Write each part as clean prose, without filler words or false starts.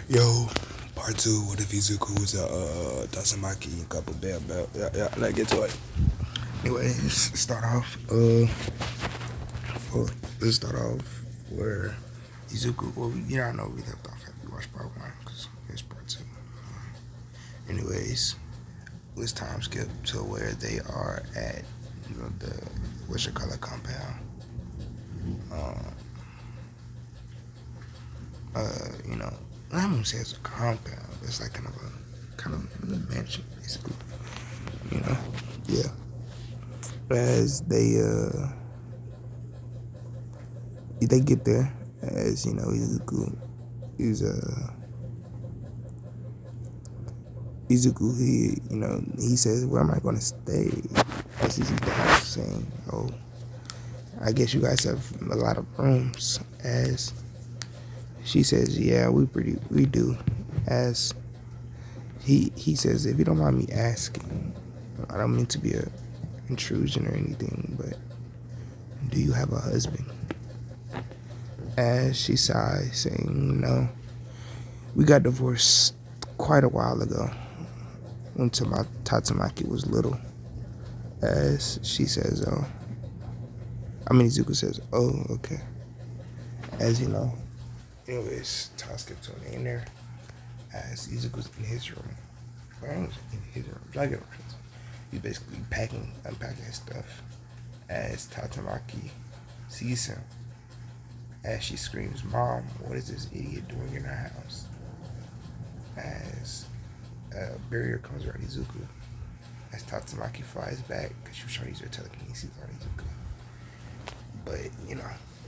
Yo, part two. What if Izuku was a tatsumaki and couple bam bam? Yeah. Let's get to it. Anyway, let's start off. Let's start off where Izuku. Well, I know we left off after we watched part one because it's part two. Anyways, let's time skip to where they are at. The what's your color compound. I don't say it's a compound. It's like kind of a mansion, basically. Yeah. As they get there, as Izuku is Izuku. He says, "Where am I going to stay?" As he's at the house, saying, "Oh, I guess you guys have a lot of rooms." As she says, "Yeah, we do." As he says, "If you don't mind me asking, I don't mean to be a intrusion or anything, but do you have a husband?" As she sighs, saying, "No, we got divorced quite a while ago, when Tatsumaki was little." As she says, Izuku says, "Oh, okay." As anyways, time skip to in there. As Izuku's in his room, he's basically unpacking his stuff. As Tatsumaki sees him, as she screams, "Mom, what is this idiot doing in our house?" As a barrier comes around Izuku, as Tatsumaki flies back, because she was trying to use her telekinesis on Izuku. But,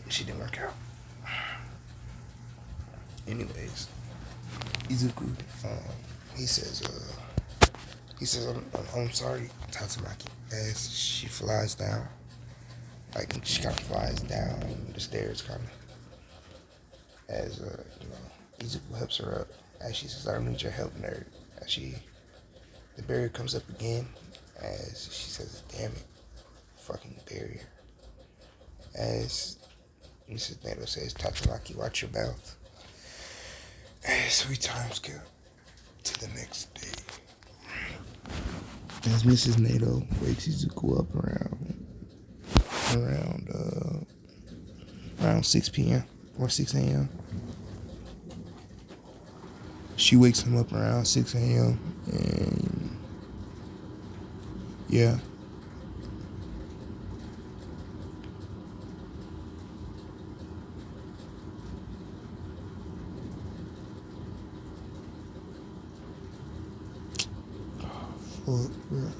she didn't work out. Anyways, Izuku, he says, I'm sorry, Tatsumaki, as she flies down. She kind of flies down the stairs, kind of. As, Izuku helps her up. As she says, "I don't need your help, nerd." As the barrier comes up again. As she says, "Damn it, fucking barrier." As Mrs. Nato says, "Tatsumaki, watch your mouth." As 3 times go to the next day. As Mrs. Nato wakes Izuku up around 6 p.m. or 6 a.m. She wakes him up around 6 a.m. and yeah. Fuck, bro.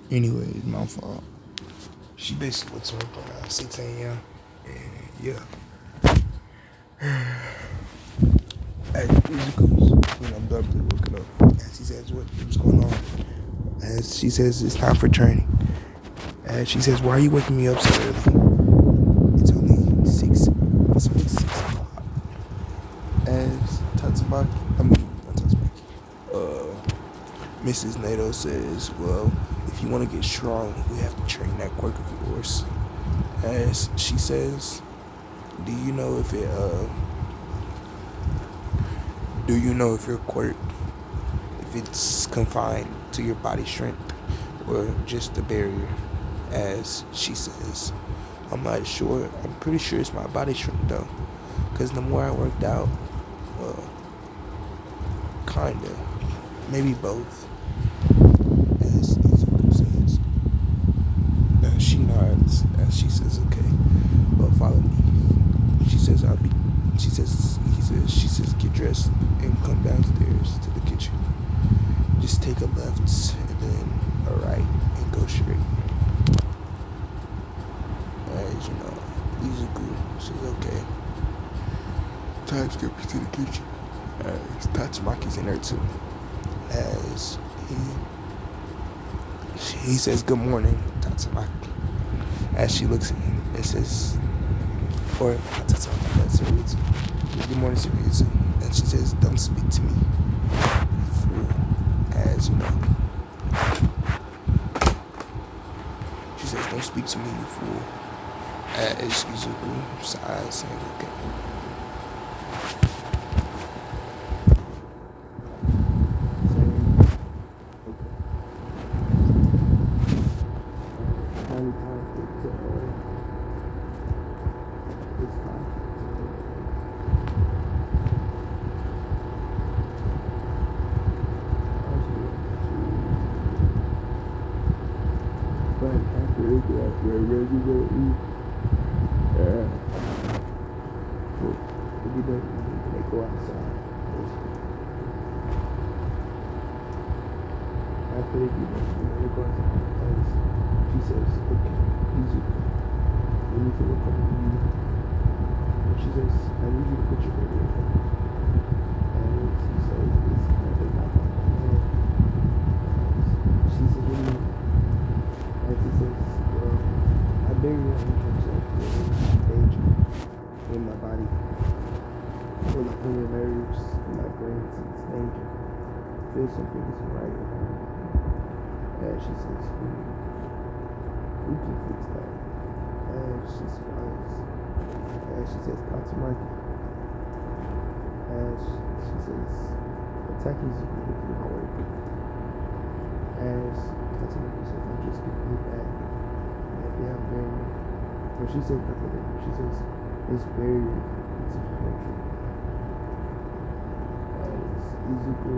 Anyways, my fault. She basically wakes him up around 6 a.m. and yeah. As Izuku's, abruptly woken up. As he says, what's going on? As she says, "It's time for training." As she says, "Why are you waking me up so early?" It's only 6. It's only 6 o'clock. As Mrs. Nato says, "Well, if you want to get strong, we have to train that quirk of yours." As she says, "Do you know if your quirk, if it's confined to your body strength or just the barrier?" As she says, "I'm not sure. I'm pretty sure it's my body strength though, because the more I worked out, kinda, maybe both." As Izuku says, as she nods, as she says, "Okay, well, follow me." She says, she says, "Get dressed and come downstairs to the kitchen. Just take a left and then a right and go straight." As Izuku says, "Okay." Time skips to the kitchen. As Tatsumaki's in there too. As he says, "Good morning, Tatsumaki." As she looks at him and says, or not Tatsumaki, but Suritsu. "Good morning, Suritsu." And she says, "Don't speak to me, you fool." As she says, Don't speak to me, you fool. It's izuku. Size. Okay. But after they get out there, ready to eat. If you don't eat, they go outside. After they do that, they go outside. As she says, okay, Izuku, we need to work on you. And she says, I need you to put your baby in front of me. And she says, it's kind of not my plan. She says, what do you mean? And she says, well, I bury you in terms of danger in my body. Or like in your nerves, in my brain, it's danger. There's something isn't right with her. And she says, we can fix that. And she smiles. And she says, tatsumaki. And she says, attacking is not work. And tatsumaki says, I'm just giving you back. And they have buried. When she says nothing, she says, it's buried into the country. And it's izuku.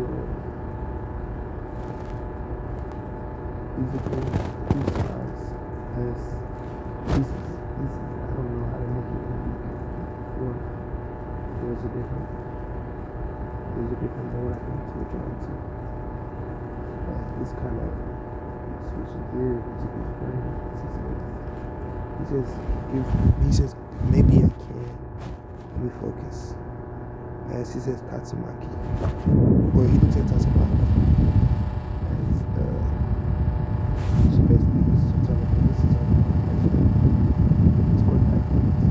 Izuku, he smiles as Jesus. I don't know how to make it work. There's a different mode I can switch on to. And this kind of switching gears into his brain. He says, maybe I can. Let me focus. And she says tatsumaki. Well, he looks at tatsumaki. She basically used to tell him this is all it's going backwards.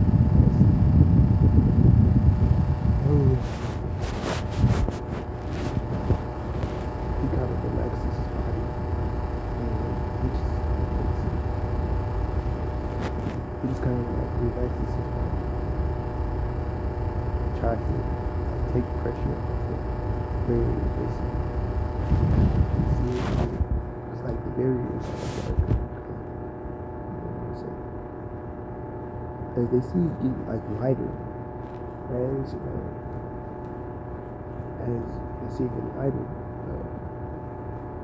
He kind of relaxes his body and he just kind of like relaxes his body. Tries to take pressure off it. Very basically. It's like the barriers are like as they see it get like lighter as they see it get lighter.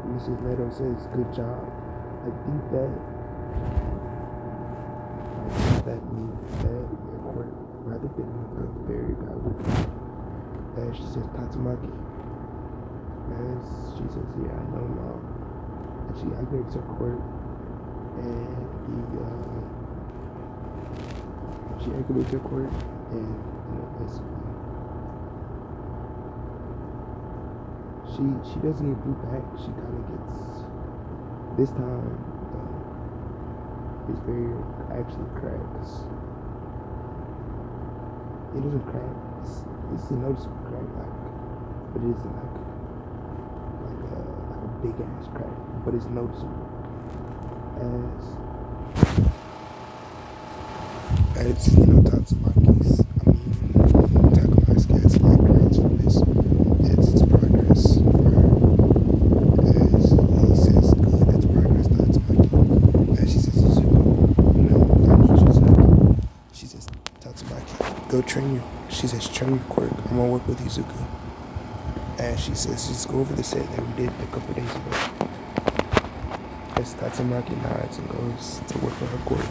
Mrs. Leto says, "Good job." I think that means that the court rather than a very bad word. As she says, tatsumaki. As she says, yeah, I know, Mom. And she aggravates her court, and she aggravates her court, and basically, she doesn't get beat back. She kind of gets this time. It's very actually cracks. It doesn't crack. It's a noticeable crack, but it isn't like a big ass crack, but it's noticeable. As Tatsumaki's, Takuma's gets like grades from this. It's progress for her. As he says, good, it's progress, Tatsumaki. As she says, Izuku, I need you to. She says, Tatsumaki, go train you. She says, train your quirk. I'm gonna work with Izuku. And she says, just go over the set that we did a couple days ago. As Tatsumaki nods and goes to work on her quirk.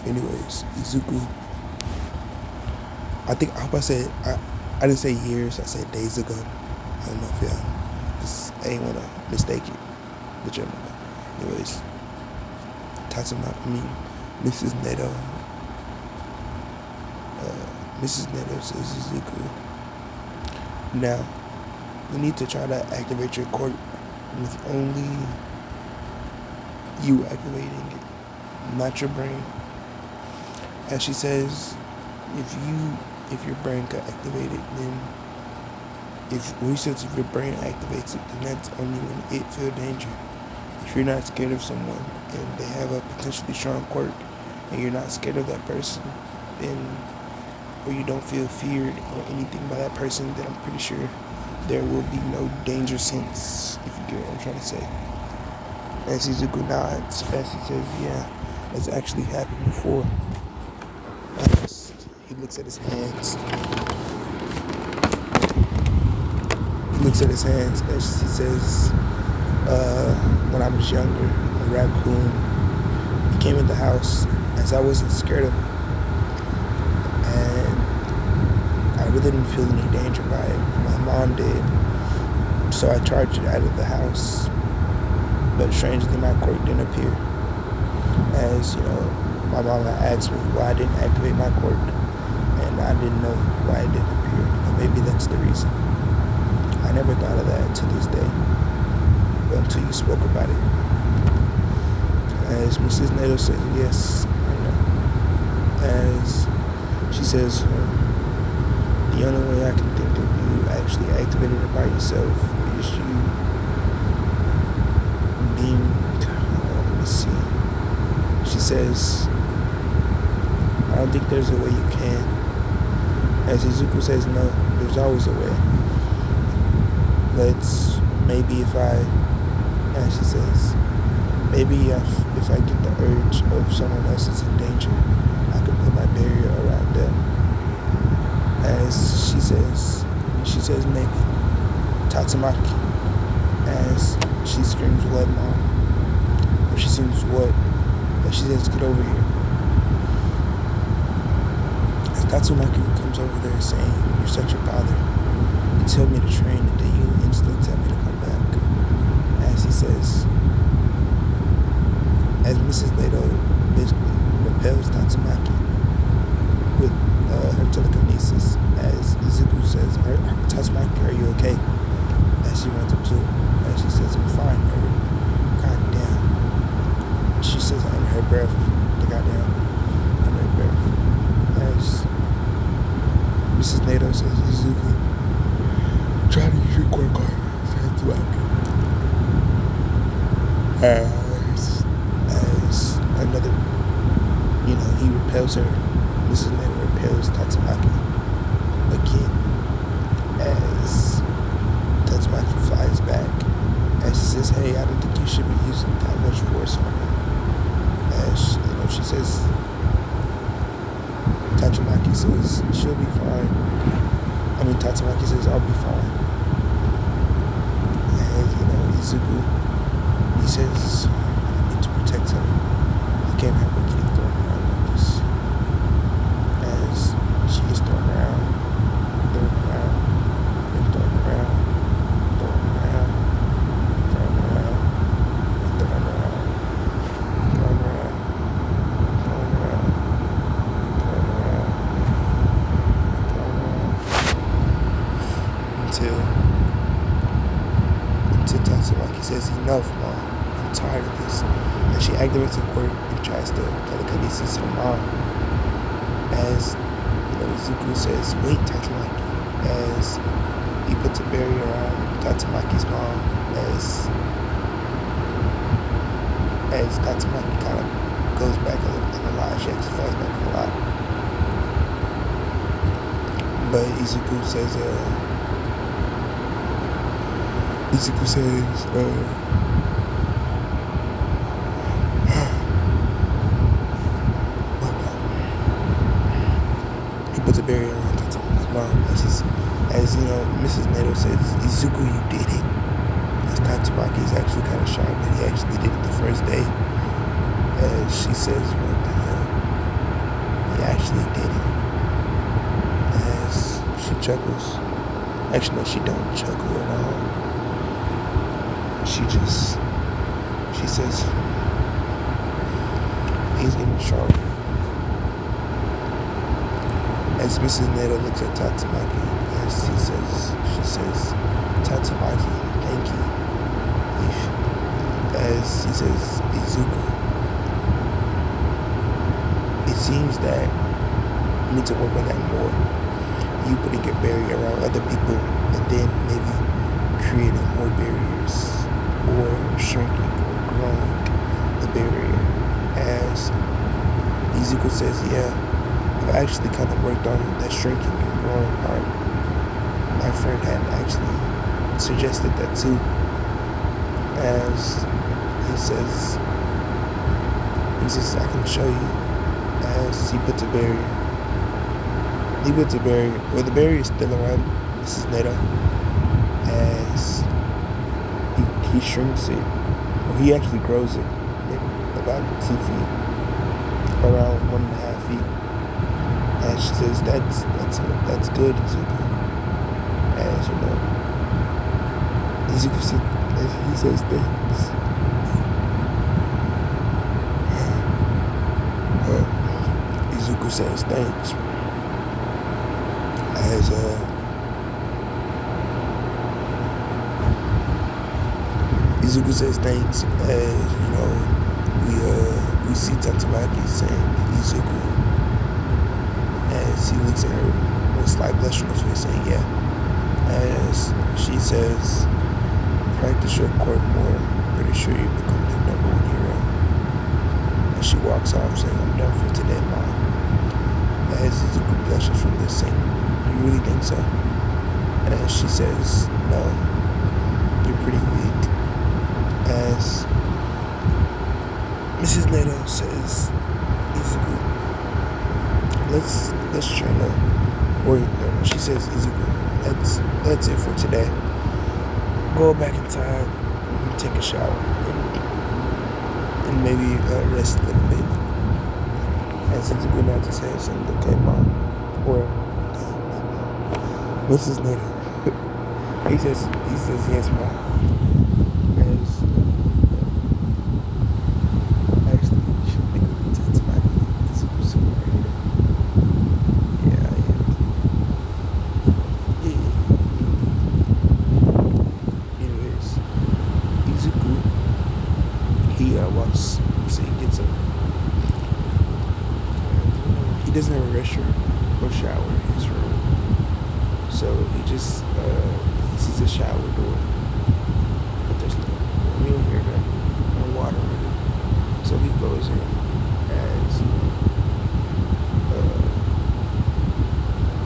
Anyways, Izuku. I hope I said, I didn't say years, I said days ago. I don't know if y'all ain't want to mistake it. But you know. Anyways, Tatsumaki, Mrs. Neto. Mrs. Neto says Izuku. Now, you need to try to activate your quirk with only you activating it, not your brain. And she says, if your brain could activate it, then If he says if your brain activates it, then that's only when it feels danger. If you're not scared of someone and they have a potentially strong quirk, and you're not scared of that person, then or you don't feel feared or anything by that person, then I'm pretty sure there will be no danger sense. If you get what I'm trying to say. As Izuku nods, as he says, "Yeah, it's actually happened before." He looks at his hands. He looks at his hands as he says, when I was younger, a raccoon came in the house as I wasn't scared of him. And I really didn't feel any danger by it. My mom did. So I charged it out of the house. But strangely, my quirk didn't appear. As, my mom had asked me why I didn't activate my quirk. And I didn't know why it didn't appear. But maybe that's the reason. I never thought of that to this day. Until you spoke about it. As Mrs. Nato says, yes, I know. As she says, the only way I can think of you actually activating it by yourself is you being, let me see. She says, I don't think there's a way you can. As Izuku says, no, there's always a way. Maybe if I, as she says, maybe if I get the urge of someone else is in danger, I could put my barrier around them. As she says maybe. Tatsumaki. As she screams, what, Mom? Or she screams, what? As she says, get over here. As Tatsumaki comes over there saying, you're such a bother. You tell me to train and then you instantly tell me to come back. As he says, as Mrs. Nato basically repels Tatsumaki with her telekinesis, as Izuku says, Tatsumaki, are you okay? As she runs up to her, as she says, I'm fine, God damn. She says under her breath, under her breath, as Mrs. Nato says, Izuku, try to use your quirk card, Tatsumaki. As another, he repels her. Mrs. Nato repels Tatsumaki again. As Tatsumaki flies back, as she says, "Hey, I don't think you should be using that much force on her." As she says, Tatsumaki says she'll be fine. Tatsumaki says I'll be fine. As Izuku, he says, I need to protect her. I can't have her getting thrown around like this. As she gets thrown around, and thrown around, and thrown around, and thrown around, and thrown around, and thrown around, and thrown around, and thrown around, and thrown around, and thrown around, until Tatsumaki says, enough, Mom. I'm tired of this. And she activates her quirk and tries to telekinesis her mom. As Izuku says, wait, Tatsumaki. As he puts a barrier on Tatsumaki's mom. As Tatsumaki kind of goes back a lot. She actually falls back a lot. But Izuku says, he puts a barrier on Tatsumaki's mom. As Mrs. Nato says, Izuku, you did it. As Tatsumaki is actually kind of shocked that he actually did it the first day. As she says, what the hell? He actually did it. As she chuckles. Actually, no, she don't chuckle at all. She says, he's getting sharp. As Mrs. Nato looks at Tatsumaki, as she says, Tatsumaki, thank you. As he says, Izuku, it seems that I need to work on that more. you putting a barrier around other people and then maybe creating more barriers or shrinking or growing the barrier. As Izuku says, yeah, I've actually kind of worked on that shrinking and growing part. My friend had actually suggested that too. As he says, I can show you. As he puts a barrier. He puts a barrier. Well, the barrier is still around Mrs. Nato. As he shrinks it. Or he actually grows it. About 2 feet. Around 1.5 feet. And she says, that's good, Izuku. As you know. Izuku said, he says things. Izuku says thanks. As Izuku says thanks. As you know, we see Tatsumaki saying Izuku. As he looks at her with a slight blush on his face, saying yeah. As she says, practice your court more. Pretty sure you become the #1 hero. And she walks off saying, I'm done for today, Mom. As Izuku blushes from this saying, you really think so? As she says, no, you're pretty weak. As Mrs. Nato says, Izuku, let's try to work. No, she says, Izuku, that's it for today. Go back in time and take a shower and maybe rest a little bit. As Izuku nods his head saying, okay, Mom. Or Mrs. Nato. He says yes, Mom. As actually you should make a good tatsumaki. Izuku super right here. Yeah. Anyways, Izuku, he walks, so he gets up. He doesn't have a restroom or shower in his room. So he just sees a shower door. But there's no real here, no water in it. So he goes in as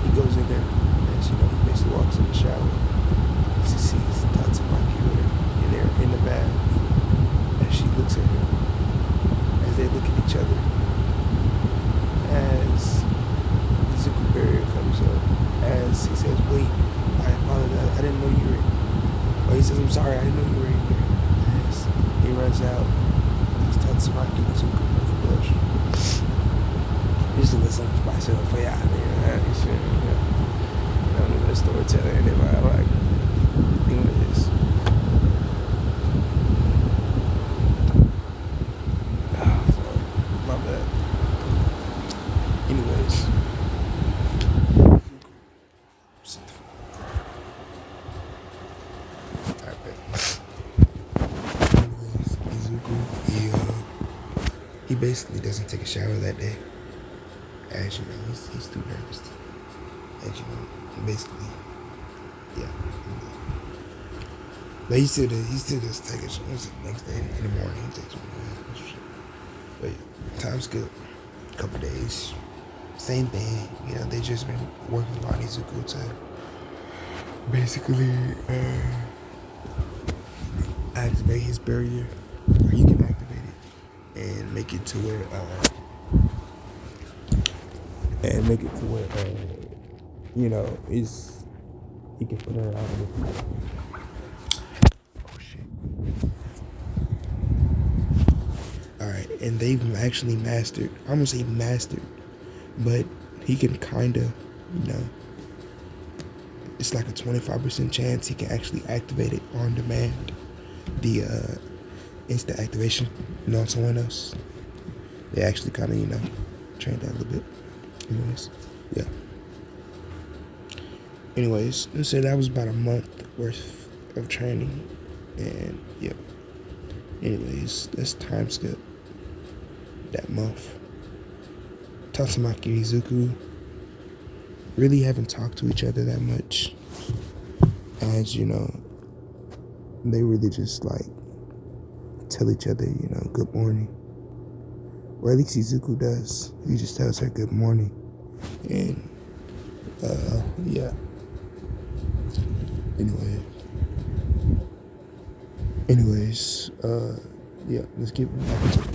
he goes in there as he basically walks in the shower. He sees Tatsumaki in the bath. As she looks at him. As they look at each other. As Izuku barrier comes up, as he says, wait, I apologize, I didn't know you were in. Or he says, I'm sorry, I didn't know you were in here. As he runs out, it's Tatsumaki and Izuku both blush. Just to let something myself play out there, you feel me? I'm a good storyteller, and I like doing this. My bad. Anyways, Izuku, he basically doesn't take a shower that day. As you know, he's too nervous to. As you know, basically, yeah. But he still does take a shower. The next day in the morning, he takes one. But yeah, time's good. Couple days. Same thing, they just been working on Izuku to basically activate his barrier, or he can activate it and make it to where is he can put her out of it. Oh shit. Alright, and they've actually mastered, I'm gonna say mastered, but he can kinda, it's like a 25% chance he can actually activate it on demand. The instant activation, on someone else. They actually kinda, trained that a little bit. Anyways, yeah. Anyways, so that was about a month worth of training. And yeah. Anyways, let's time skip that month. Tatsumaki Izuku really haven't talked to each other that much. As you know, they really just like tell each other, good morning. Or at least Izuku does. He just tells her good morning. And yeah. Anyway. Yeah, let's get back to it.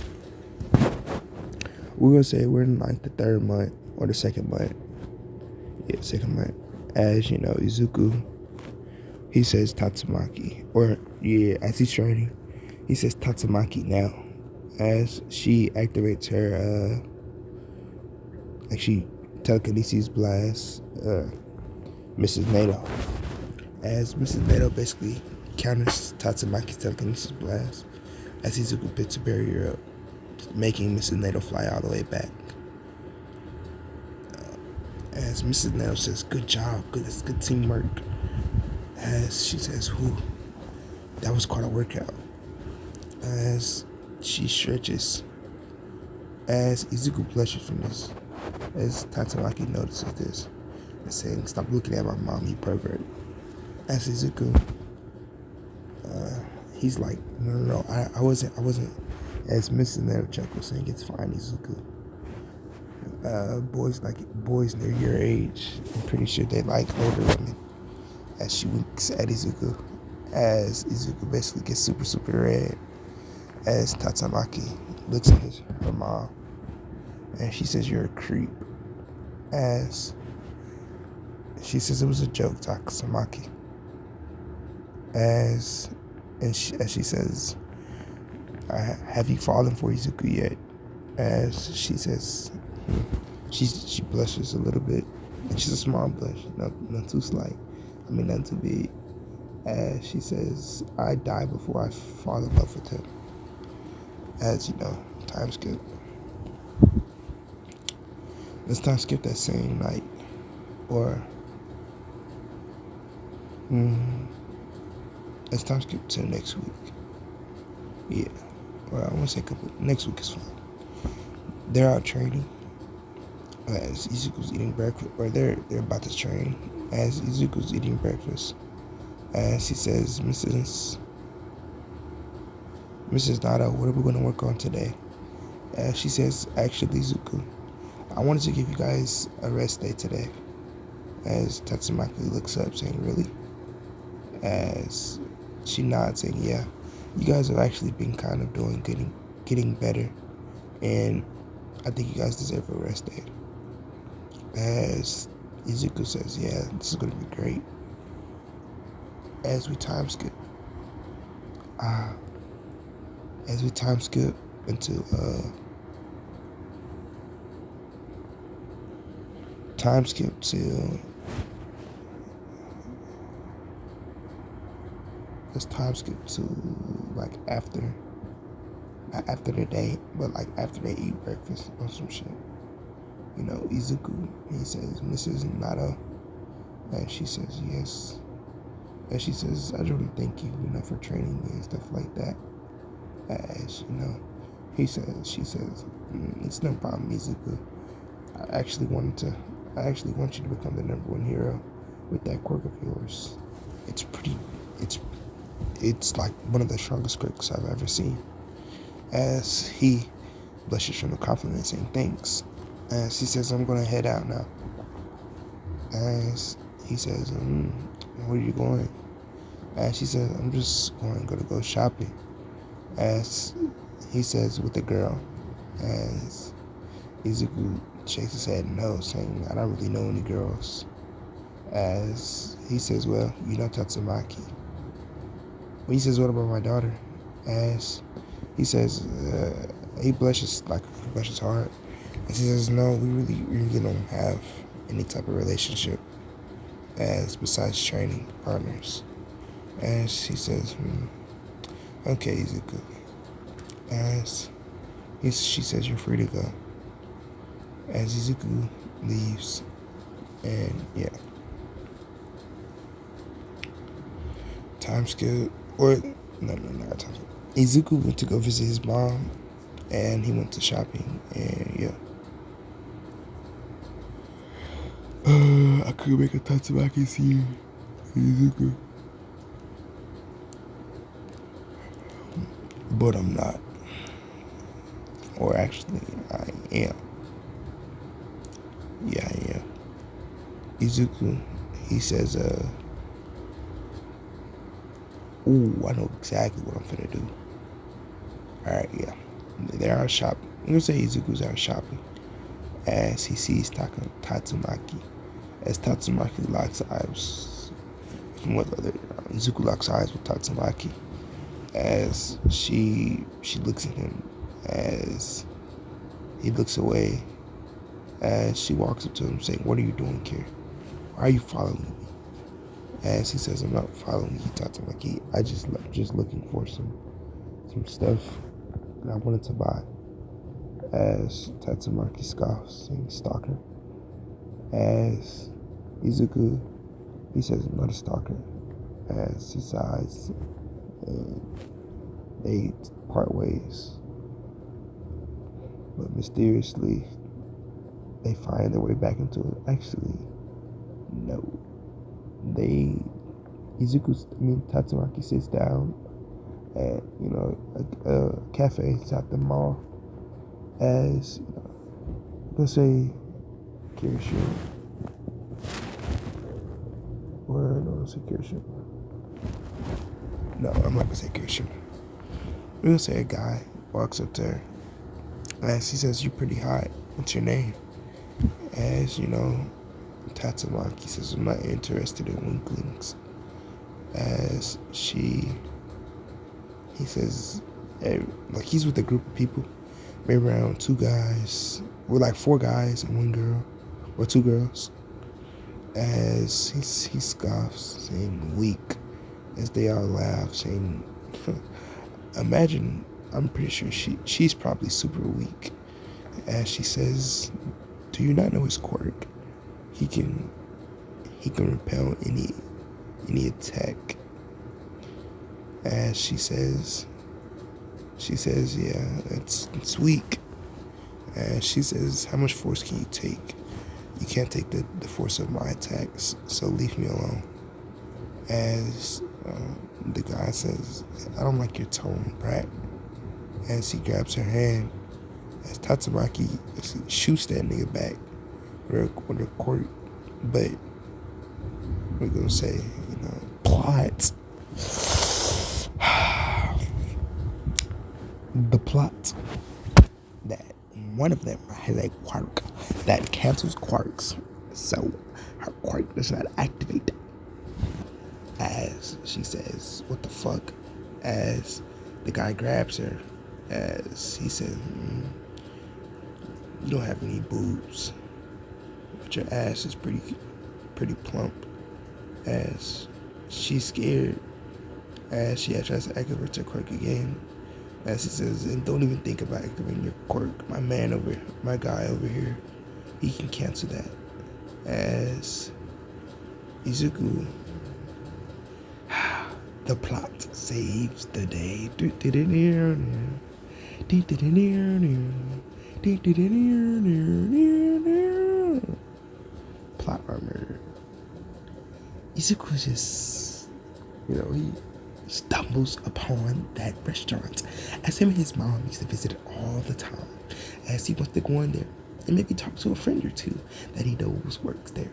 We're gonna say we're in like the third month or the second month. Yeah, second month. As you know, Izuku, he says tatsumaki. Or yeah, as he's training, he says tatsumaki now. As she activates her telekinesis blast Mrs. NATO. As Mrs. NATO basically counters Tatsumaki's telekinesis blast as Izuku picks a barrier up, making Mrs. NATO fly all the way back. As Mrs. NATO says, good job, that's good teamwork. As she says, whew, that was quite a workout. As she stretches, as Izuku blushes from this, as Tatsumaki notices this, and saying, stop looking at my mom, you pervert. As Izuku, he's like, no, I wasn't. As Mrs. NATO chuckles, saying, it's fine, Izuku. Boys near your age, I'm pretty sure they like older women. As she winks at Izuku, as Izuku basically gets super, super red. As Tatsumaki looks at her mom, and she says, you're a creep. As she says, it was a joke, Tatsumaki. As she says, have you fallen for Izuku yet? As she says, she blushes a little bit. And she's a small blush, not too slight. I mean, not too big. As she says, I die before I fall in love with him. As you know, time skip. Let's time skip that same night. Or, let's time skip to next week. Yeah. Well, I want to say next week is fine. They're out training. As Izuku's eating breakfast, or they're about to train. As Izuku's eating breakfast, as he says, Mrs. Nada, what are we going to work on today? As she says, actually, Izuku, I wanted to give you guys a rest day today. As Tatsumaki looks up, saying, really? As she nods, saying, yeah, you guys have actually been kind of getting better, and I think you guys deserve a rest day. As Izuku says, yeah, this is going to be great. As we time skip into let's time skip to like after the day, but like after they eat breakfast or some shit. Izuku, he says, Mrs. Nada, and she says, yes. And she says, I really thank you, for training me and stuff like that. As, she says, it's no problem, Izuku. I actually want you to become the #1 hero with that quirk of yours. It's like one of the strongest quirks I've ever seen. As he blushes from the compliment, saying thanks. As he says, I'm gonna head out now. As he says, where are you going? As she says, I'm just gonna go shopping. As he says, with the girl. As Izuku shakes his head no, saying, I don't really know any girls. As he says, well, Tatsumaki. He says, what about my daughter? As he says, he blushes hard. And she says, no, we really don't have any type of relationship as besides training partners. As she says, okay, Izuku. As she says, you're free to go. As Izuku leaves, and yeah. Time skip, or no, not time skip. Izuku went to go visit his mom, and he went to shopping, and yeah. I could make a tatsumaki scene. Izuku. But I'm not. Or actually, I am. Yeah, I am. Izuku, he says, ooh, I know exactly what I'm finna do. Alright, yeah. They're out shopping. I'm gonna say Izuku's out shopping. As he sees Tatsumaki. As Tatsumaki locks eyes with other, Izuku locks eyes with Tatsumaki. As she looks at him. As he looks away. As she walks up to him saying, what are you doing here? Why are you following me? As he says, I'm not following you, Tatsumaki. I just looking for some stuff that I wanted to buy. As Tatsumaki scoffs, saying stalker. As Izuku, he says, I'm not a stalker. As he sighs, and they part ways. But mysteriously, they find their way back into it. Actually, no. Tatsumaki sits down at, a cafe at the mall. As, let's say, Kirishima. Or, no, let's say Kirishima. No, I'm not gonna say Kirishima. We're gonna say a guy walks up to her. As he says, you're pretty hot. What's your name? As, Tatsumaki says, I'm not interested in winklings. As he says, like he's with a group of people, maybe around 2 guys. We're like 4 guys and 1 girl, or 2 girls. As he scoffs, saying weak, as they all laugh, saying, imagine, I'm pretty sure she's probably super weak. As she says, do you not know his quirk? He can repel any attack. As she says, yeah, it's weak. As she says, how much force can you take? You can't take the force of my attacks, so leave me alone. As the guy says, I don't like your tone, brat. As he grabs her hand, as Tatsumaki shoots that nigga back with a quirk. But we're gonna say, plot. The plot that one of them has a quirk that cancels quirks, so her quirk does not activate. As she says, what the fuck? As the guy grabs her, as he says, you don't have any boobs, but your ass is pretty plump. As she's scared, as she tries to activate her quirk again. As he says, and don't even think about activating your quirk. My guy over here, he can cancel that. As Izuku, the plot saves the day. Plot armor. Izuku just, he stumbles upon that restaurant as him and his mom used to visit it all the time. As he wants to go in there and maybe talk to a friend or two that he knows works there.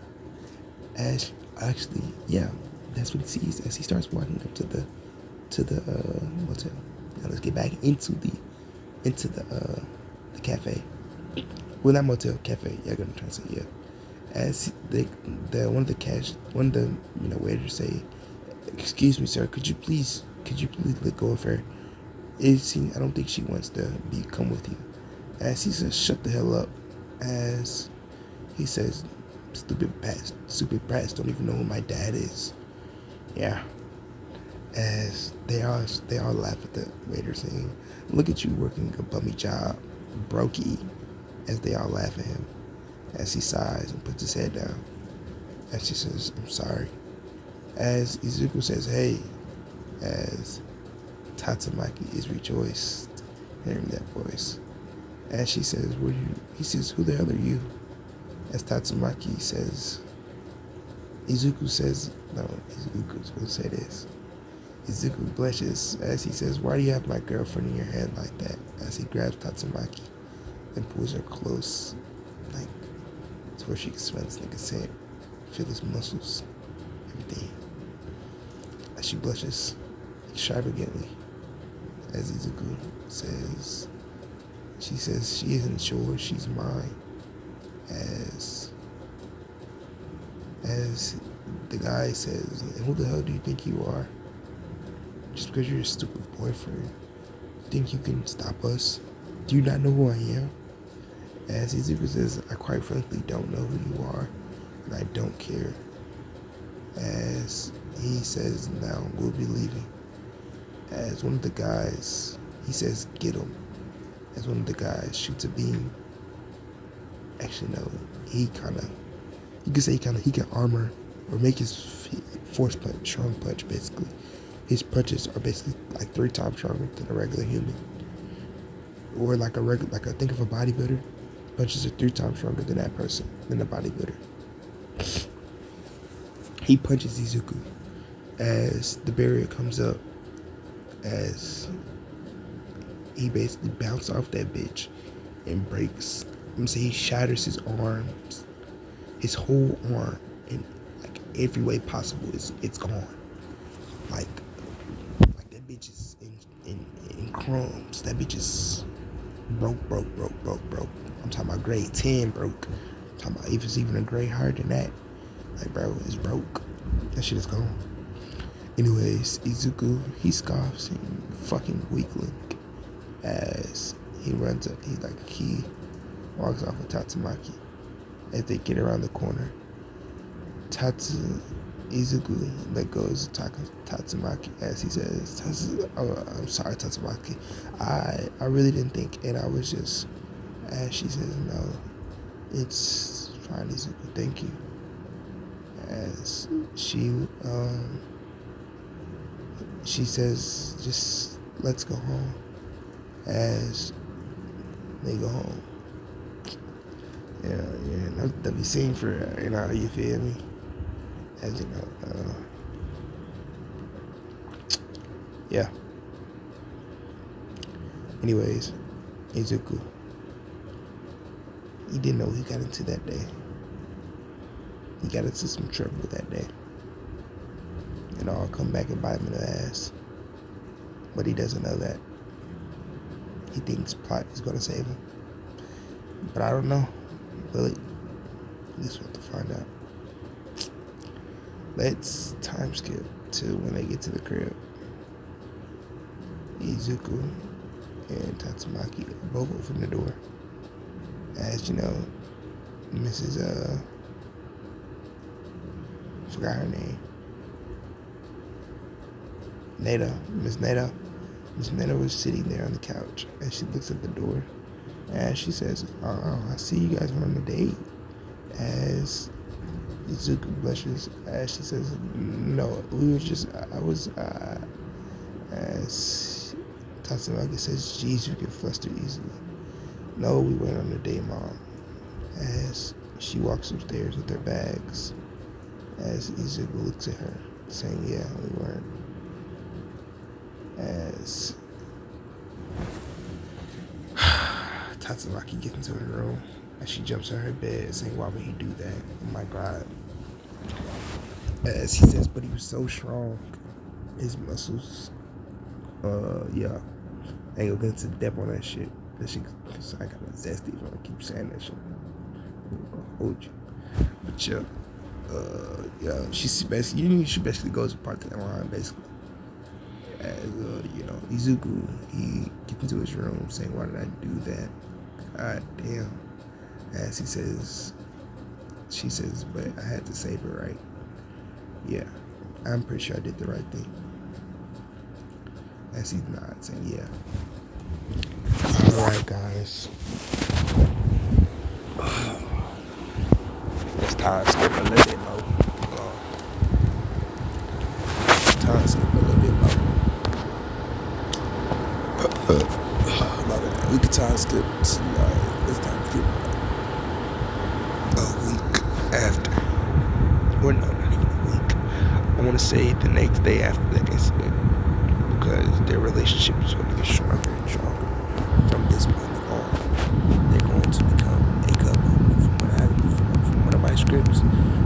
As actually, yeah, that's what he sees as he starts walking up to the motel. Now let's get back into the cafe. Well, not motel, cafe. Yeah, I'm gonna try to say yeah. As one of the waiters say, excuse me, sir, could you please let go of her? I don't think she wants to come with you. As he says, shut the hell up. As he says, stupid brats don't even know who my dad is. Yeah. As they all laugh at the waiter saying, look at you working a bummy job, brokey. As they all laugh at him. As he sighs and puts his head down. As she says, I'm sorry. As Izuku says, hey. As Tatsumaki is rejoiced hearing that voice. As she says, he says, who the hell are you? As Tatsumaki says, Izuku says, no, Izuku's gonna say this. Izuku blushes as he says, why do you have my girlfriend in your hand like that? As he grabs Tatsumaki and pulls her close, like, to where she can smell this nigga's scent, feel his muscles, everything. As she blushes extravagantly, as Izuku says, she says she isn't sure she's mine. As the guy says, who the hell do you think you are? Just because you're a stupid boyfriend, you think you can stop us? Do you not know who I am? As Izuku says, I quite frankly don't know who you are, and I don't care. As he says, now we'll be leaving. As one of the guys, he says, get him. As one of the guys shoots a beam. Actually, no, you could say he can armor or make his force punch, strong punch, basically. His punches are basically like 3 times stronger than a regular human. Or think of a bodybuilder. Punches are 3 times stronger than that person, than a bodybuilder. He punches Izuku as the barrier comes up, as he basically bounces off that bitch and breaks. He shatters his arms, his whole arm, in like every way possible. It's gone. Like that bitch is in crumbs. That bitch is broke. I'm talking about grade 10 broke. I'm talking about if it's even a grade higher than that. Like, bro, it's broke. That shit is gone. Anyways, Izuku, he scoffs and fucking weakling as he runs up. He walks off of Tatsumaki. As they get around the corner, Izuku let go of Tatsumaki as he says, I'm sorry, Tatsumaki. I really didn't think, and I was just, as she says, no, it's fine, Izuku, thank you. As she says, just let's go home. As they go home. Yeah, that'll be seen for, you feel me? As you know, yeah. Anyways, Izuku, he didn't know what he got into that day. He got into some trouble that day. And I'll come back and bite him in the ass. But he doesn't know that. He thinks Plot is going to save him. But I don't know. Will it? I guess we'll have to find out. Let's time skip to when they get to the crib. Izuku and Tatsumaki both open the door. As you know, Mrs. Forgot her name. Miss Nada was sitting there on the couch, and she looks at the door, and she says, I see you guys went on a date. As Izuku blushes, as she says, no, as Tatsumaki says, geez, you get flustered easily. No, we went on a date, Mom. As she walks upstairs with her bags, as Izuku looks at her, saying, yeah, we weren't. As Tatsumaki gets into her room, as she jumps on her bed, saying, why would he do that? Oh my God. As he says, but he was so strong. His muscles, yeah. I ain't gonna get into depth on that shit. That shit, cause I got a zesty when I keep saying that shit. I'm gonna hold you. But yeah, she basically goes apart to that line, basically. As, Izuku, he gets into his room saying, why did I do that? God damn. As she says, but I had to save her, right? Yeah, I'm pretty sure I did the right thing. As he nods, saying, yeah. Alright, guys. It's time to skip a little bit low. Time to skip a little bit low. We could time skip to, it's time to skip a week after. Or no, not even want to say the next day after that incident, because their relationship is going to get stronger and stronger from this point on. They're going to become a couple. From one of my scripts,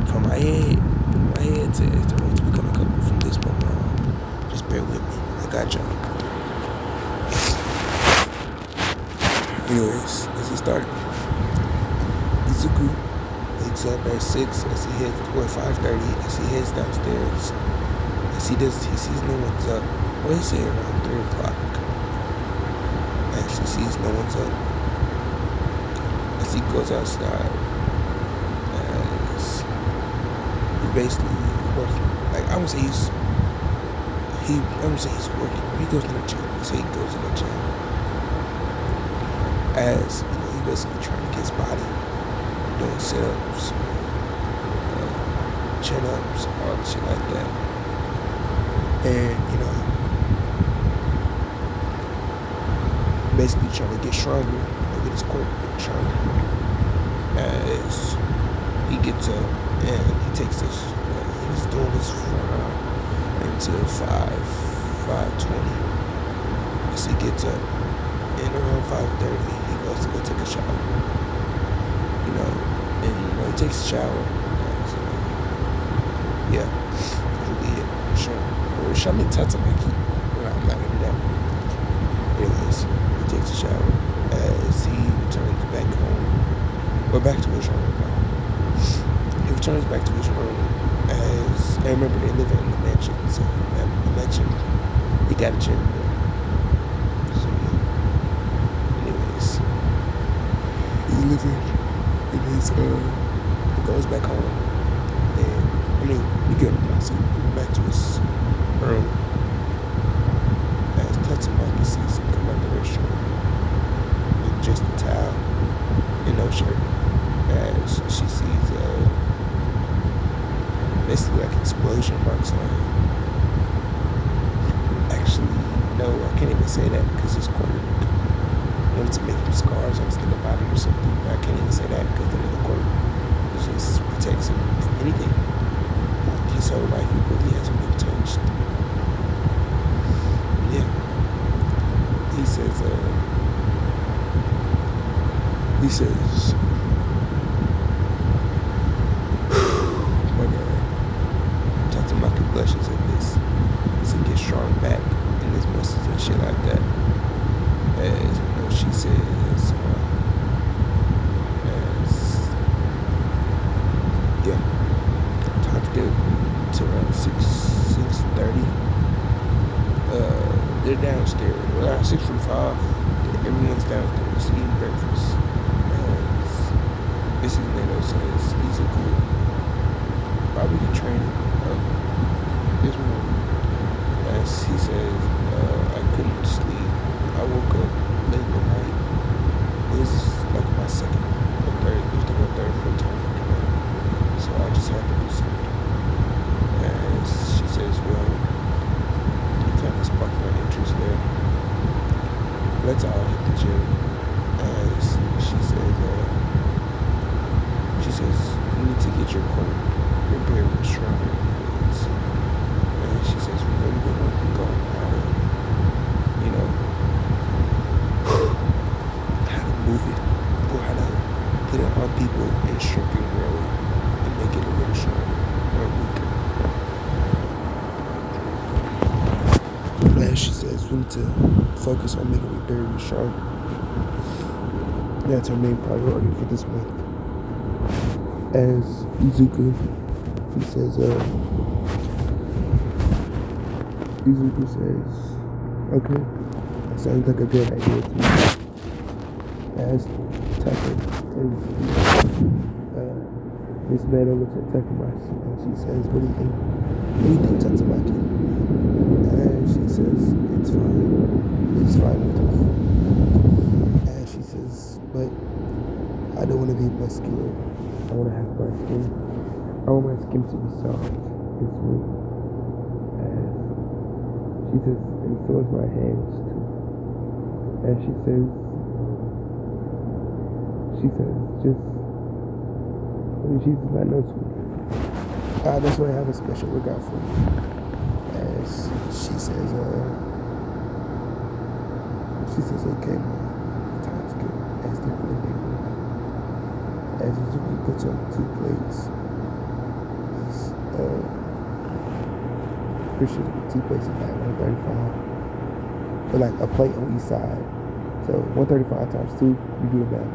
from my head says they're going to become a couple from this moment on. Just bear with me. I got y'all. Anyways, as he started, Izuku wakes up at 6 as he heads, or 5:30 as he heads downstairs. He sees no one's up. Well, he said around 3 o'clock. As he sees no one's up. As he goes outside, as he's basically working. Like, I wouldn't say he's working. He goes to the gym. He say he goes to the gym. As, he's basically trying to get his body doing sit-ups, chin-ups, all the shit like that. And, basically trying to get stronger, get his core stronger. As he gets up and he takes this, he's doing this until 5:20. As he gets up, and around 5:30, he goes to go take a shower. And he takes a shower. Yeah, really it. Sure. Or show me tatsumaki. I'm not into that. Anyways, he takes a shower as he returns back home. Or back to his room. He returns back to his room as I remember they live in the mansion. So the mansion, he got a gym there. So anyways, he's living in his he goes back home. And he gets back to his room as Tatsumaki sees him come out the restroom with just a towel and no shirt. As she sees basically like explosion marks on him. Actually, no, I can't even say that because it's quirk. I wanted to make him scars on his little body or something, but I can't even say that because the little quirk just protects him from anything. His whole life, he really hasn't been touched. Yeah. He says, my God. Tatsumaki blushes at this as he gets strong back in his muscles and shit like that. As, she says, time to do to around 6:30. They're downstairs. Around 6:45. Everyone's downstairs eating breakfast. Mrs. Nato says izuku probably the training this morning. As he says, I couldn't sleep. I woke up late at night. This is like my second or third, it was like my third, fourth time waking up. So I just had to do something. As she says, well, you kind of sparked my interest there. Let's all hit the gym. As she says, you need to get your core, your beard stronger. And she says, we really been working on how to move it, or how to put it on people and shrink and grow it and make it a little stronger or weaker. And she says, we need to focus on making it very stronger. That's her main priority for this month. As Izuku, he says, okay, that sounds like a good idea to me. As Tucker turns to Miss Meadow looks at Tatsumaki and she says, what do you think? What do you think, Tatsumaki? And she says, it's fine with me. And she says, but I don't want to be muscular. I want to have my skin. I want my skin to be soft and smooth. And she says, and so is my hands too. And she says, Jesus, I know, sweetie. That's why I have a special workout for you. As she says, okay, mom, time's good. As they're in the neighborhood. As Izuku puts on 2 plates. Pretty sure 2 plates is like 135. But like a plate on each side. So 135 times 2, you do the math.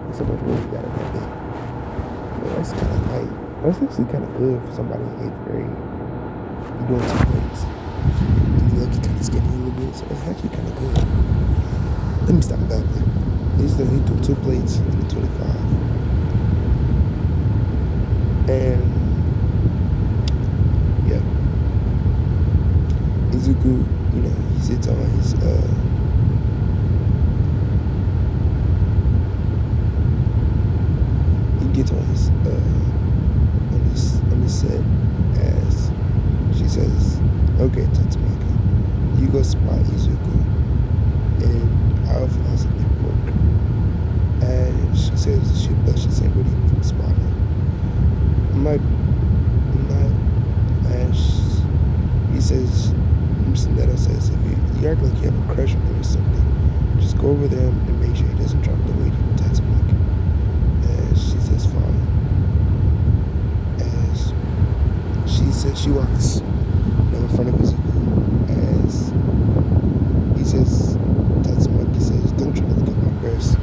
That's how much weight you got in that bit. Yeah, that's kind of light. That's actually kind of good for somebody in 8th grade. You're doing 2 plates. And you look kind of skinny a little bit, so that's actually kind of good. Let me stop babbling. He threw 2 plates in the 25. And yeah, Izuku, he sits on his he gets on his set as she says, okay, Tatsumaki, you go spot Izuku in our philosophy work. And she says she blushes and what do you mean spot her? I'm not, and he says, Mr. Neto says, if you act like you have a crush on him or something, just go over there and make sure he doesn't drop the weight in the tatsumaki. And she says, fine. As she says, she walks in front of Izuku. As he says, Tatsumaki says, don't try to look at my breast.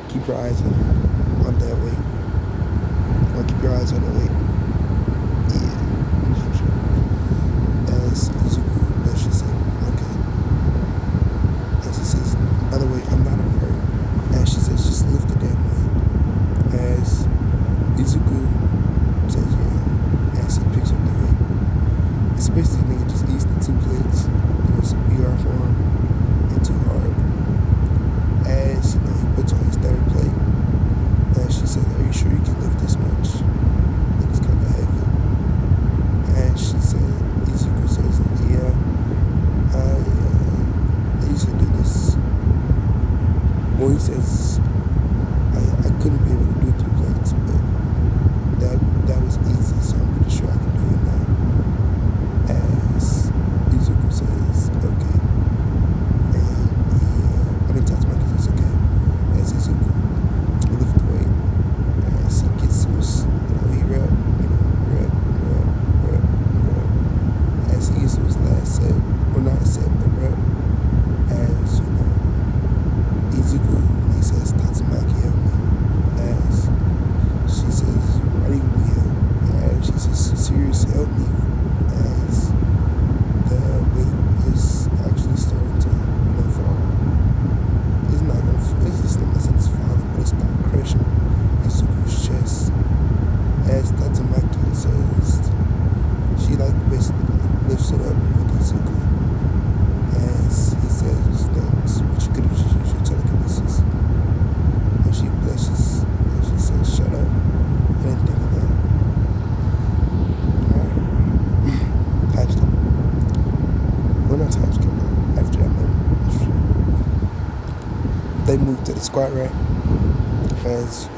Keep your eyes on that weight. Or keep your eyes on the weight. Yeah, for sure. As Izuku blushes him, okay. And she says, by the way, I'm not afraid. And she says, just lift the damn weight. As Izuku says, yeah. As he picks up the weight. It's basically nigga just eats the 2 plates. There's a BR for him and too hard. As he puts on his 3rd plate. And she says, are you sure you can lift this much? It's kind of heavy. And she said, Izuku says, yeah, I used to do this. Well, he says, I couldn't be able to do 2 plates, but that was easy, so I'm pretty sure I can do it now. As Izuku says, okay. And Tatsumaki says, okay. As Izuku lift the weight, as he gets to his, he rep. As he gets to his last set, well not set, but rep. As, Izuku, he says, Tatsumaki, help me. As she says, why do you need help? And she says, seriously, help me. As the weight is actually starting to, fall. It's not gonna, it's just not it's falling, but it's not crushing Izuku's chest. As Tatsumaki says, she basically lifts it up with Izuku. As he says, thanks, but you could have just used your telekinesis. And she blushes and she says, shut up. I didn't think of that. Alright. Time skip. Well, not time skip, but after that moment. They moved to the squat rack. As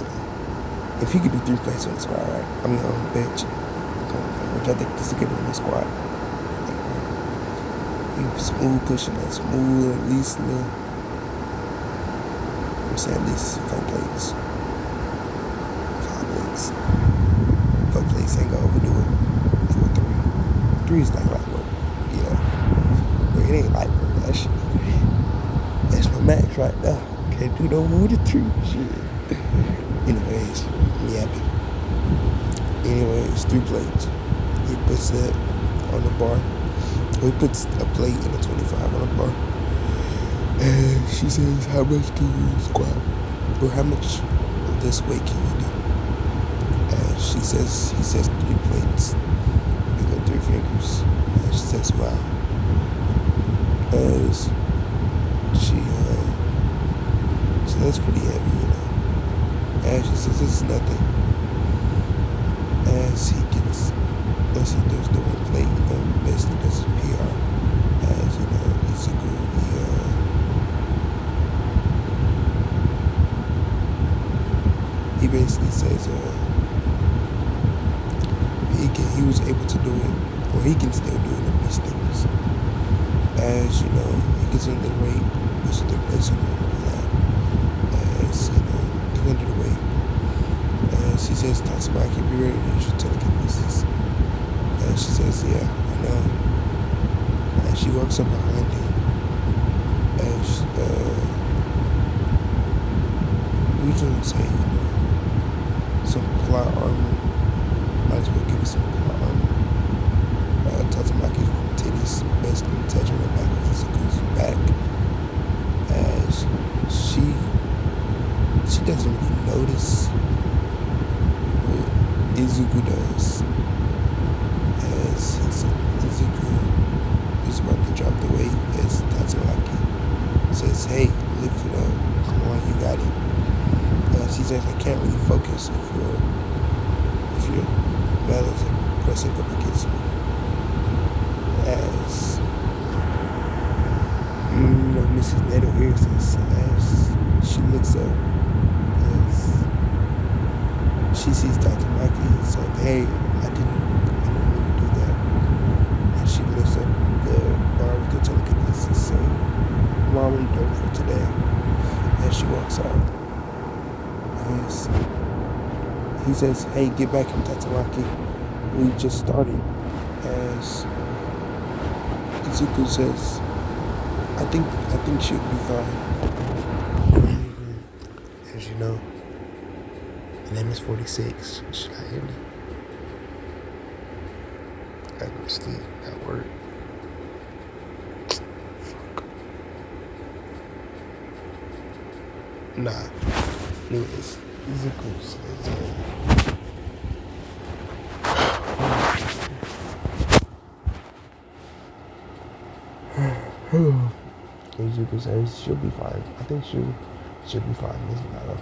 if he could do 3 plates on the squat rack, on the bench, which I think this is good in the squat. He smooth pushing that smooth, at least I'm saying at least 4 plates. 5 plates. 4 plates ain't gonna overdo it. 4, 3. 3 is like light work. Yeah. But it ain't light work. That shit. That's my max right now. Can't do no more than 3. Shit. Anyways, Anyways, 3 plates. He puts that on the bar. He puts a plate and a 25 on the bar. And she says, how much can you squat? Or how much of this weight can you do? And he says 3 plates. He got 3 fingers. And she says, wow. As that's pretty heavy, And she says, it's nothing. As he does the 1 plate, basically does his PR. As, Izuku, he basically says, he he was able to do it, or he can still do it in these things. As you know, he gets under the weight, which is the best of that. As you know, get under the weight. As he says, Tatsumaki, be ready to use your telekinesis. And she says, yeah, I know. And she walks up behind him. And we usually say, you know, some plot armor. Might as well give us some plot armor. Tatsumaki's titties basically touching the back of Izuku's back. As she doesn't really notice what Izuku does. As Izuku is about to drop the weight, as Tatsumaki says, hey, lift it up. Come on, you got it. She says, I can't really focus if your bellies are pressing up against me. As Mrs. Neto hears this, as she looks up, as she sees Tatsumaki and says, hey, I didn't want to do that. And she lifts up the bar with the telekinesis, saying, Mom, I'm done for today. And she walks out. As he says, hey, get back here, Tatsumaki. We just started. As Izuku says, I think she'll be fine. As you know, my name is 46. Should I end it? I gotta go to sleep at work. Fuck. Nah. Anyways, Izuku says, Izuku says she'll be fine. I think she'll be fine. Doesn't matter.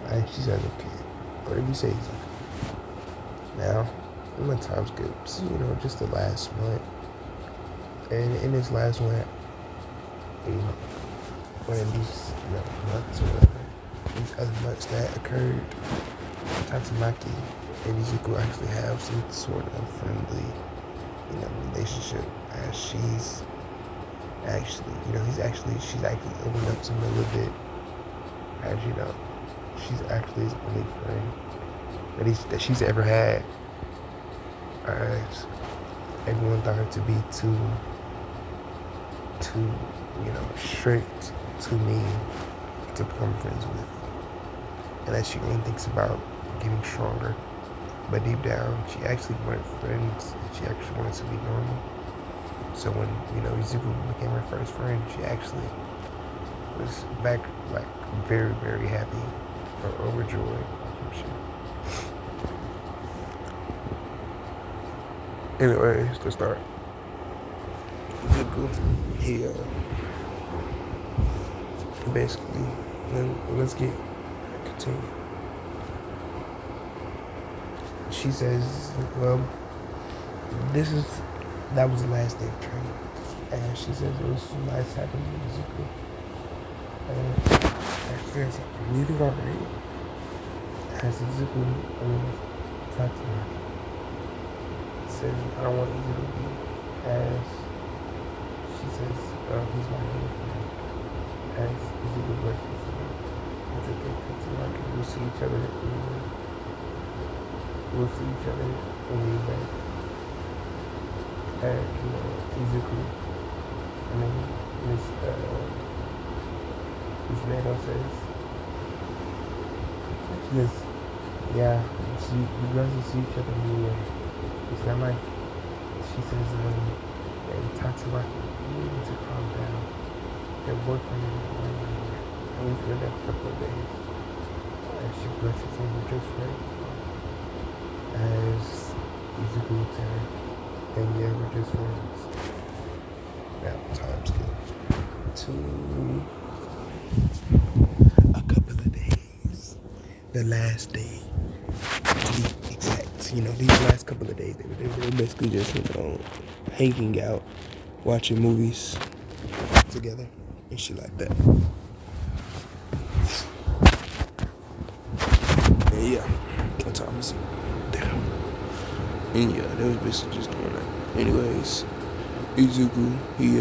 And she says, okay. Whatever you say, Izuku. Now, my time skips, you know, just the last month. And in this last one, you know, when these months or whatever, these other months that occurred, Tatsumaki and Izuku actually have some sort of friendly, relationship. As she's actually, she's actually opened up to him a little bit. As you know, she's actually his only friend that she's ever had. As everyone thought her to be too strict, too mean to become friends with. And that she only thinks about getting stronger. But deep down, she actually wanted friends. She actually wanted to be normal. So when, Izuku became her first friend, she actually was back, very, very happy or overjoyed. Anyways, to start, Izuku, he, basically, let's continue. She says, well, that was the last day of training. And she says it was nice having Izuku. And she says, I'm leaving already. As Izuku, Tatsumaki says, I don't want Izuku to be. As she says, he's my husband. As Izuku blushes, it's okay, Tatsumaki, we'll see each other when we back. And, Izuku, Miss Nato says, yes, yeah, you guys will see each other anyway. It's not like, she says, hey, Tatsumaki, you need to calm down. Your boyfriend is lying here, at least for the next couple of days. And she blushes and we're just right. As Izuku looks at her, and yeah, we're just friends. Now, time skip to a couple of days. The last day, to be exact. These last couple of days, they were basically just, hanging out, watching movies together, and shit like that. And yeah, what time is it? Damn. And yeah, that was basically just doing that. Anyways, Izuku, he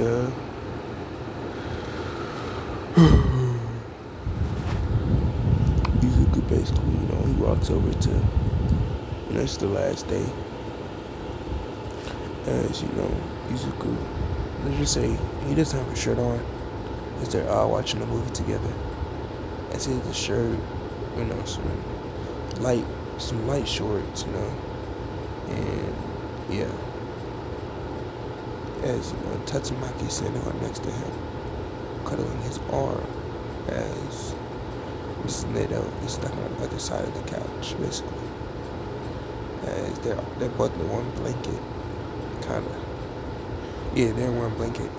Izuku basically, he walks over to, it's the last day. As Izuku, let's just say he doesn't have a shirt on, as they're all watching a movie together. As he has a shirt, some light shorts, and yeah. As Tatsumaki sitting on next to him, cuddling his arm, as Mrs. Nato is stuck on the other side of the couch, basically. As they're both in one blanket, kinda. Yeah, they're in one blanket.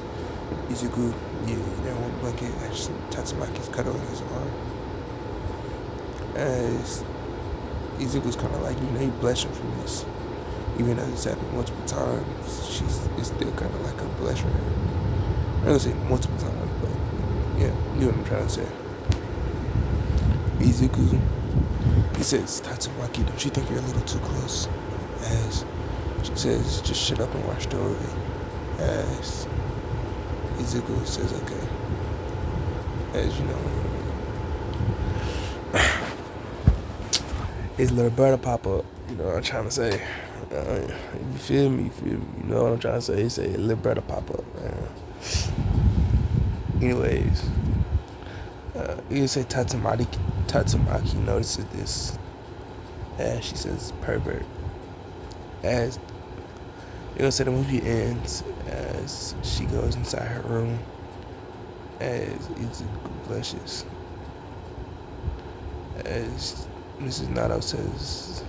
Izuku, yeah, they're in one blanket. As Tatsumaki's cuddling his arm. As Izuku's kind of like, he blushing from this. Even though it's happened multiple times, it's still kind of like a blush for her. I'm not gonna say multiple times, but yeah, you know what I'm trying to say. Izuku, he says, Tatsumaki, don't you think you're a little too close? As she says, just shut up and watch the movie. As Izuku says, okay. As his little brother pop up, what I'm trying to say. You feel me? You know what I'm trying to say? He said, little brother pop up, man. Anyways, you say Tatsumaki notices this. As she says, pervert. As say the movie ends, as she goes inside her room, as Izuku blushes. As Mrs. Nato says,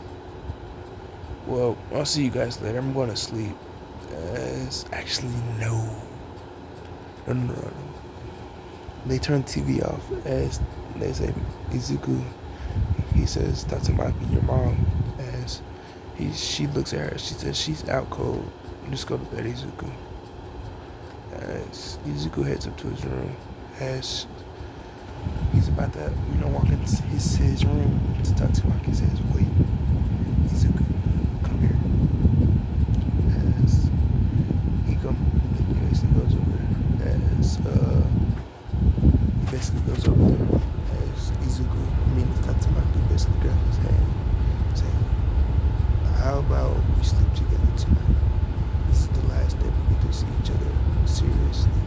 well, I'll see you guys later. I'm going to sleep. Actually, no. No. They turn the TV off as they say, Izuku, he says, Tatsumaki, your mom. As she looks at her, she says, she's out cold. Just go to bed, Izuku. As Izuku heads up to his room, as he's about to, walk into his room, Tatsumaki says, wait, Izuku, come here. As he goes over there, as basically goes over there, as Izuku, Tatsumaki basically grabs his hand, saying, how about we sleep together tonight? This is the last day we get to see each other seriously.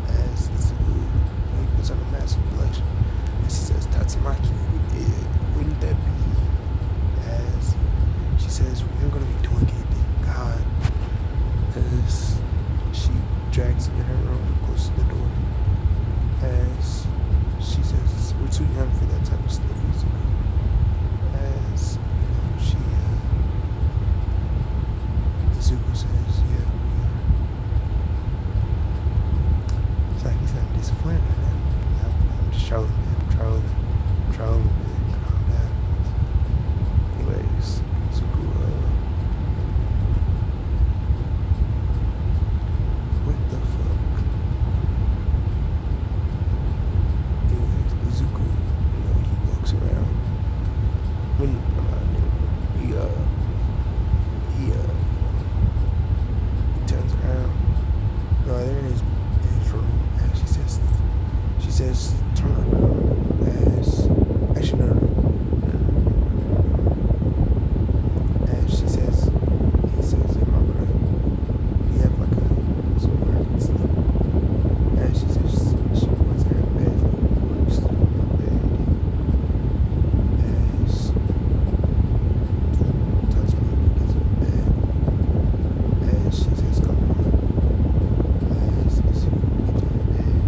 As Izuku, he puts on a massive blush, and she says, Tatsumaki, wouldn't that be? As she says, we're going to be doing anything, God. As she drags into her room and closes the door. As she says, we're too young for that type of stuff, Izuku. As, Izuku says, yeah, we are. It's like he's not disappointed right now. I'm just trolling, man. Trolling, man. Calm down. Anyways, Izuku, what the fuck? Anyways, Izuku, he walks around. When, he turns around. No, they're in his room, and she says, turn around. As actually, no. And she says, he says, in my room, we have like somewhere I can sleep. And she says, she wants her bed, like, sleep in my bed. As Tatsumaki gets in the bed, and she says, come on. As Izuku gets in the bed,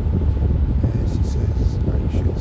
and she says, are you sure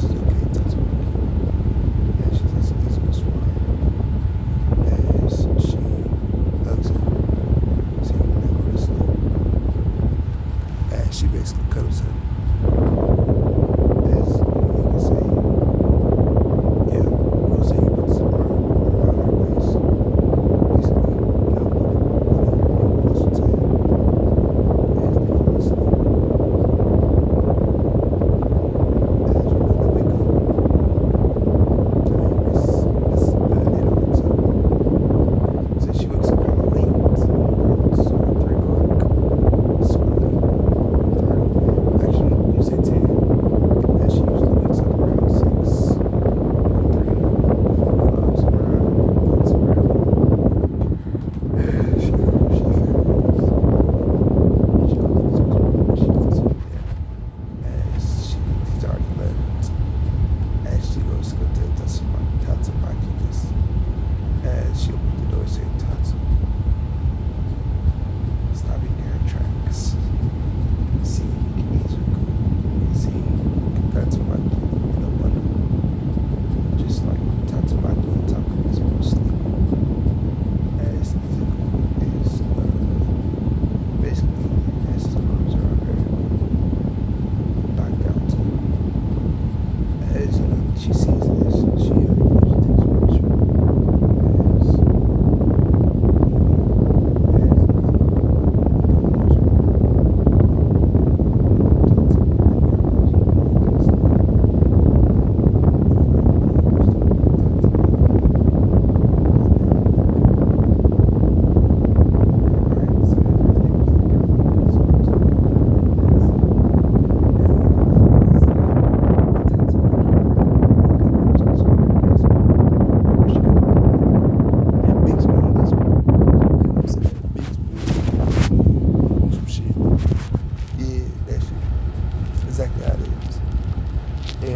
And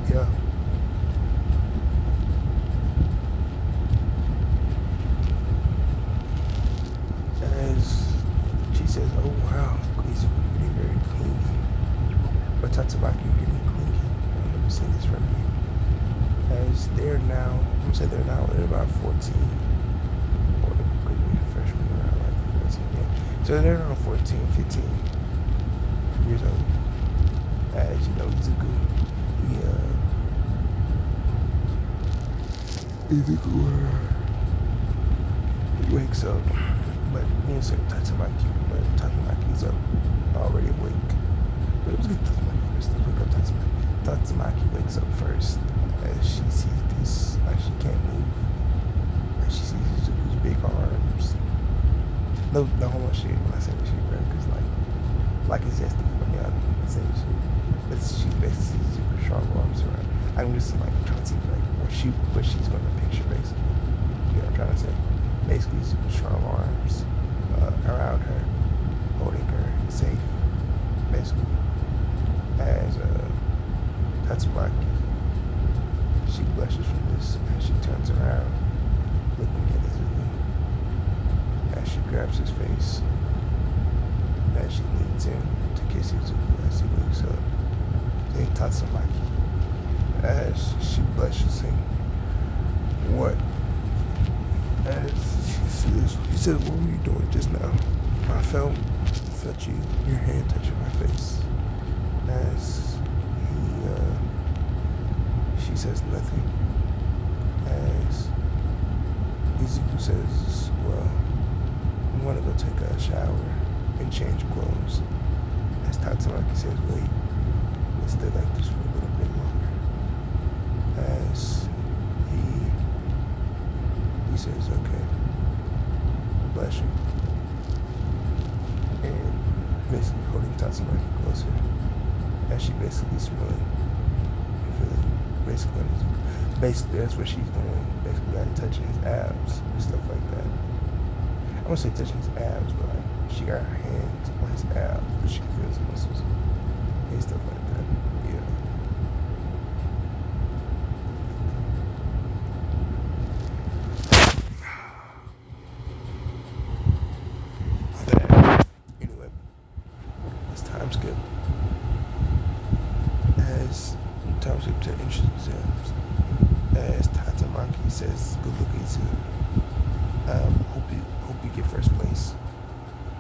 yeah. As she says, oh wow, he's getting very clingy. But Tatsumaki getting clingy. I've never seen this from you. As they're now, I'm gonna say they're about 14. Or could be freshmen around like 14, yeah. So they're around 14, 15 years old. As you know, Izuku, he wakes up, but he didn't say Tatsumaki, but Tatsumaki's up, already awake. But it was good Tatsumaki first. Let's wake up Tatsumaki. Tatsumaki wakes up first as she sees this, like she can't move. As she sees Izuku's big arms. No homo shit when I say this shit, bro, because like it's just the funny out of the same shit. But she basically sees Izuku's strong arms around. I'm just like trying to see like what she's gonna picture basically. You know what I'm trying to say? Basically Izuku's strong arms around her, holding her safe, basically. As Tatsumaki, she blushes from this and she turns around, looking at Izuku. As she grabs his face, as she leans in to kiss Izuku as he wakes up. Saying Tatsumaki. As she blushes and what? As he says, what were you doing just now? I felt your hand touching my face. As she says nothing. As Izuku says, well, I want to go take a shower and change clothes. As Tatsumaki says, wait, let's stay like this for a little bit longer. As he says, okay, blushing. And basically holding Tatsumaki closer. As she basically smelling and feeling basically on his, basically that's what she's doing. Basically like touching his abs and stuff like that. I won't say touching his abs, but like she got her hands on his abs, but she can feel his muscles and stuff like that. Yeah. Anyway, it's time skip. As time skip to entrance exams. As Tatsumaki says, good look easy. Hope you get first place.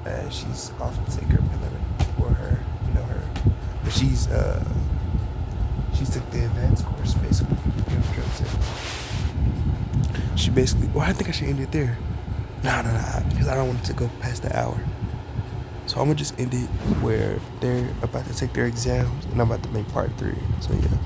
As she's off to take her preliminary or her, but she's took the advanced course basically. You know what I'm trying to say? She basically, well, I think I should end it there. Nah, because I don't want it to go past the hour. So I'm gonna just end it where they're about to take their exams and I'm about to make part 3. So yeah.